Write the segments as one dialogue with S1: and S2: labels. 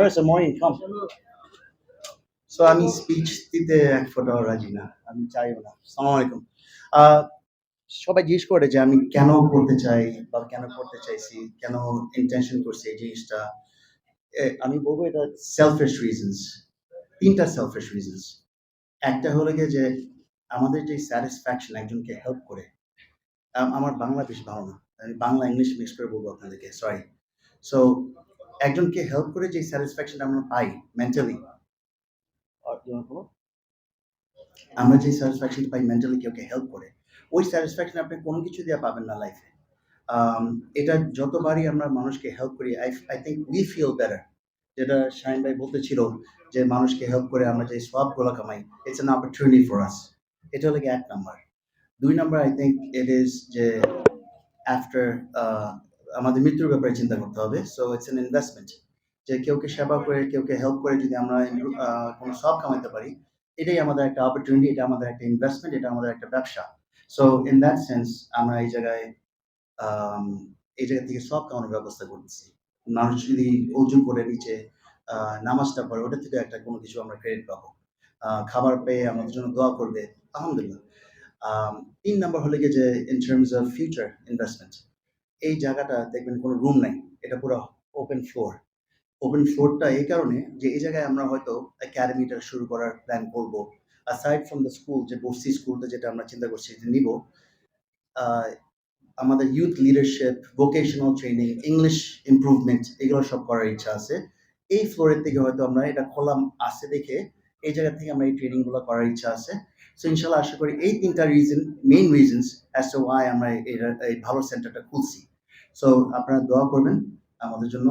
S1: First, a more income. So আমি speech দিতে এক ফোঁটাও রাজি না, আমি চাইও না। আসসালামু আলাইকুম। আহ, সবাই জিজ্ঞেস করে যে আমি কেন করতে চাই বা কেন করতে চাইছি, কেন ইন্টেনশন করছি এই জিনিসটা। আমি বলবো এটা সেলফিশ রিজনস, তিনটা সেলফিশ রিজনস। একটা হলো গিয়ে যে আমাদের যে স্যাটিসফ্যাকশন একজনকে হেল্প করে, আমার বাংলা বেশি ভালো না, আমি বাংলা ইংলিশ মিক্স করে বলবো আপনাদেরকে, সরি। সো একজনকে হেল্প করে যে স্যাটিসফ্যাকশন আমরা পাই মেন্টালি, আমরা যে স্যাটিসফ্যাকশন পাই মেন্টালি কেউকে হেল্প করে, ওই স্যাটিসফ্যাকশন আপনি কোনো কিছু দিয়ে পাবেন না লাইফে। এটা যতবারই আমরা মানুষকে হেল্প করি, I think we feel better. যেটা শাহিন ভাই বলতেছিল যে মানুষকে হেল্প করে আমরা যে সবগুলো কামাই, it's an opportunity for us. এটা হলো এক নাম্বার। দুই number, I think it is যে আফটার আমাদের মৃত্যুর ব্যাপারে চিন্তা করতে হবে। সো ইটস অ্যান ইনভেস্টমেন্ট, যে কেউকে সেবা করে কেউকে হেল্প করে যদি আমরা কোনো সব কামাইতে পারি, এটাই আমাদের একটা অপরচুনিটি, এটা আমাদের একটা ইনভেস্টমেন্ট, এটা আমাদের একটা ব্যবসা। সো ইন দ্যাট সেন্স আমরা এই জায়গা থেকে সব কামানোর ব্যবস্থা করতেছি। মানুষ যদি অজু করে নিচে নামাজটা পড়ে, ওটা থেকে একটা কোনো কিছু আমরা ক্রেডিট পাবো। খাবার পেয়ে আমাদের জন্য দোয়া করবে, আলহামদুলিল্লাহ। তিন নাম্বার হলে গিয়ে যে in terms of future investment, এই জায়গাটা দেখবেন কোনো রুম নাই, এটা পুরো ওপেন ফ্লোর। ওপেন ফ্লোরটা এই কারণে যে এই জায়গায় আমরা হয়তো একাডেমিটা শুরু করার প্ল্যান করব। অ্যাসাইড ফ্রম দ্য স্কুল, যে বসছি স্কুলটা যেটা আমরা চিন্তা করছি যে নিব, আমাদের youth leadership, vocational training, English improvement, এগুলো সব করার ইচ্ছা আছে। এই ফ্লোরের থেকে হয়তো আমরা এটা খোলা আছে দেখে এই জায়গা থেকে আমরা এই ট্রেনিংগুলো করার ইচ্ছা আছে। সো ইনশাল্লাহ আশা করি এই তিনটা reason, main reasons as to why আমরা এই ভালো সেন্টারটা খুলছি। সো আপনারা দোয়া করবেন আমাদের জন্য,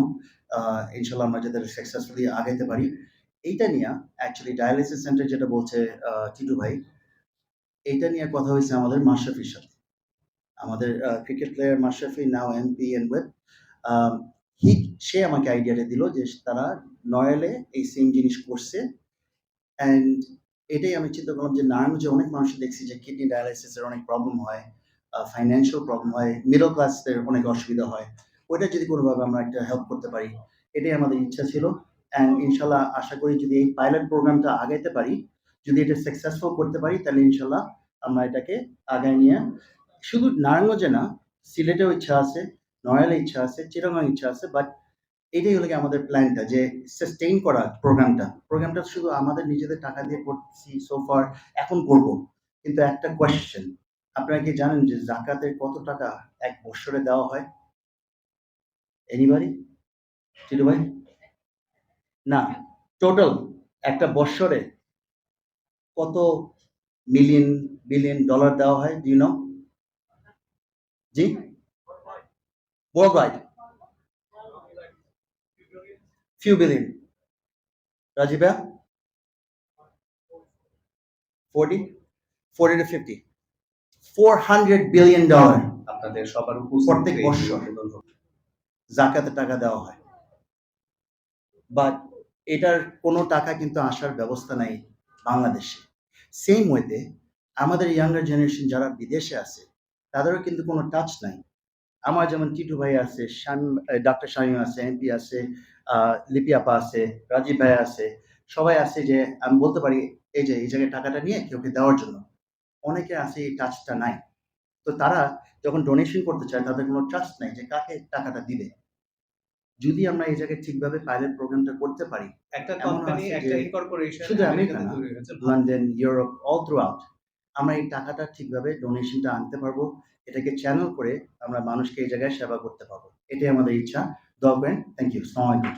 S1: ইনশাল্লাহ আমরা যাতে সাকসেসফুলি আগাইতে পারি। এইটা নিয়ে অ্যাকচুয়ালি ডায়ালিসিস সেন্টার যেটা বলছে টিটু ভাই, এইটা নিয়ে কথা হয়েছে আমাদের মাশরাফির সাথে। আমাদের cricket player Mashrafe, now MP and web, সে আমাকে আইডিয়াটা দিল যে তারা নয়ালে এই সেম জিনিস করছে। অ্যান্ড এটাই আমি চিন্তা করলাম যে নারায়ণগঞ্জে অনেক মানুষ দেখছি যে কিডনি ডায়ালাইসিসের অনেক প্রবলেম হয়, ফাইন্যান্সিয়াল প্রবলেম হয়, মিডল ক্লাসদের অনেক অসুবিধা হয়। ওইটা যদি কোনোভাবে আমরা একটা হেল্প করতে পারি, এটাই আমাদের ইচ্ছা ছিল। অ্যান্ড ইনশাল্লাহ আশা করি যদি এই পাইলট প্রোগ্রামটা আগাইতে পারি, যদি এটা সাকসেসফুল করতে পারি, তাহলে ইনশাল্লাহ আমরা এটাকে আগায় নিয়ে শুধু নারায়ণগঞ্জে না, সিলেটেও ইচ্ছা আছে, নয়ালে ইচ্ছা আছে, চিটাগাং ইচ্ছা আছে। বাট এটাই হলো আমাদের প্ল্যানটা, যে সাস্টেইন করা প্রোগ্রামটা শুধু আমাদের নিজেদের টাকা দিয়ে করছি সোফার, এখন করব। কিন্তু একটা কোয়েশ্চেন, আপনারা কি জানেন যে জাকাতের কত টাকা এক বছরে দেওয়া হয়? এনিবাডি? টিটু ভাই? না, টোটাল একটা বছরে কত মিলিয়ন বিলিয়ন ডলার দেওয়া হয়, ডু ইউ নো? জি, world, few billion. Rajiba, 40 to 50, $400 billion
S2: আপনাদের সবার
S1: প্রত্যেক বছর জাকাতের টাকা দেওয়া হয়। বাট এটার কোনো টাকা কিন্তু আসার ব্যবস্থা নাই বাংলাদেশে। সেম ওয়েতে আমাদের ইয়াঙ্গার জেনারেশন যারা বিদেশে আছে, তাদেরও কিন্তু কোনো টাচ নাই। আমার যেমন টিটু ভাই আছে, ডক্টর শামীম আছে, এমপি আছে, লিপি আপা আছে, রাজীব ভাই আছে, সবাই আছে যে আমি বলতে পারি এই যে এই জায়গায় টাকাটা নিয়ে কেউকে দেওয়ার জন্য। অনেকে আছে এই টাচটা নাই। তো তারা যখন ডোনেশন করতে চায়, তাদের কোনো ট্রাস্ট নাই যে কাকে টাকাটা দিবে। যদি আমরা এই জায়গায় ঠিকভাবে পাইলট প্রোগ্রামটা করতে পারি,
S2: একটা কোম্পানি, একটা ইনকর্পোরেশন
S1: শুধু আমেরিকা না, London, Europe, all through out, আমরা এই টাকাটা ঠিকভাবে ডোনেশনটা আনতে পারবো। এটাকে চ্যানেল করে আমরা মানুষকে এই জায়গায় সেবা করতে পারবো। এটাই আমাদের ইচ্ছা। দোয়া করেন। Thank you. আসসালামু আলাইকুম।